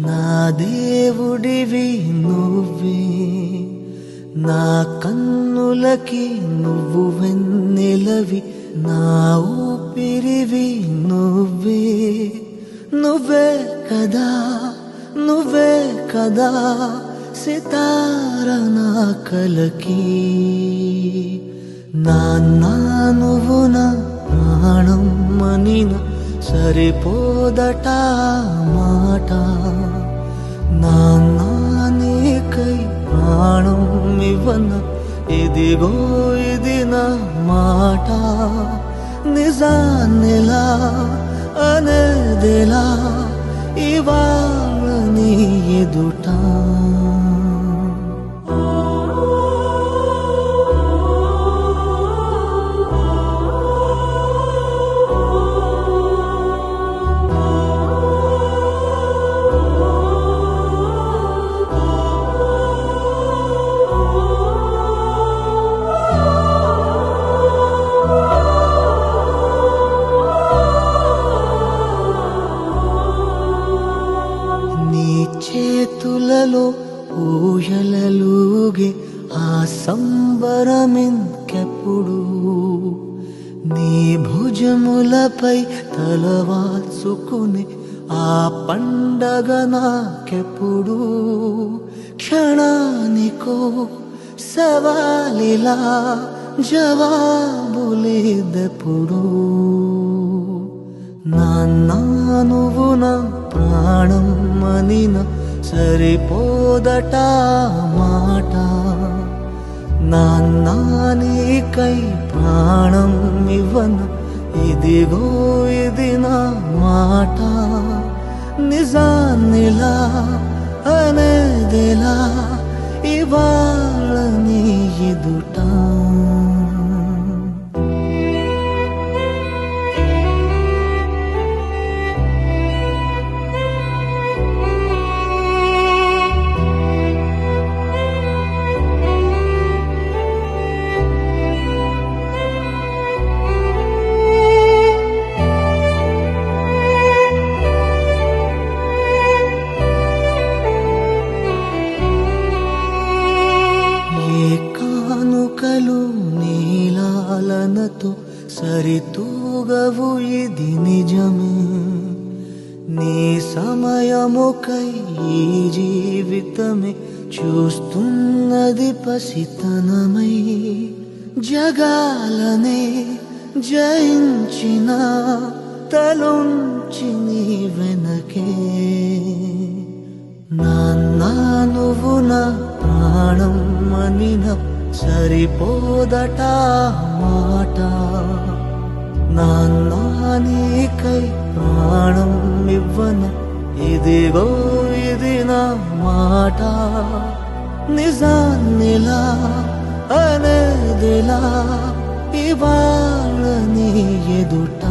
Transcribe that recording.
నా దేవుడివి నువ్వే, నా కన్నులకి నువ్వు వెన్నెలవి, నా ఊపిరివి నువ్వే. నువ్వే కదా, నువ్వే కదా సితార నా కలకి. నాన్నా నువ్వు నా ప్రాణం మనిన సరిపోదట మాట. నాన్నా నీకై ప్రాణం ఇవ్వన ఇదిగో ఇది నా మాట. నిజాన్నిలా అనేదిలా ఇవాళ నీ ఎదుట. చేతులలో ఊయలలుగే ఆ సంబరమింకెప్పుడు, నీ భుజములపై తలవాల్చుకుని ఆ పండగ నాకెప్పుడు. క్షణానికో సవాలిలా జవాబులేదెప్పుడు. నాన్నా నువ్వు నా ప్రాణం మనిన సరిపోదట మాట. నాన్నా నీకై ప్రాణం ఇవ్వన ఇదిగో ఇది నా మాట. నిజాన్నిలా అనేదిలా ఇవాళ నీ ఎదుట. కానుకలు నీలాలనతో సరితూగవు ఇది నిజమే. నీ సమయముకై ఈ జీవితమే చూస్తున్నది పసితనమై. జగాలనే జయించిన తలొంచి నీ వెనకే. నాన్నా నువ్వు నా ప్రాణం మనిన సరిపోదట మాట. నాన్నా నీకై ప్రాణం ఇవ్వన ఇదిగో ఇది నా మాట. నిజాన్నిలా అనేదిలా ఇవాళ నీ ఎదుట.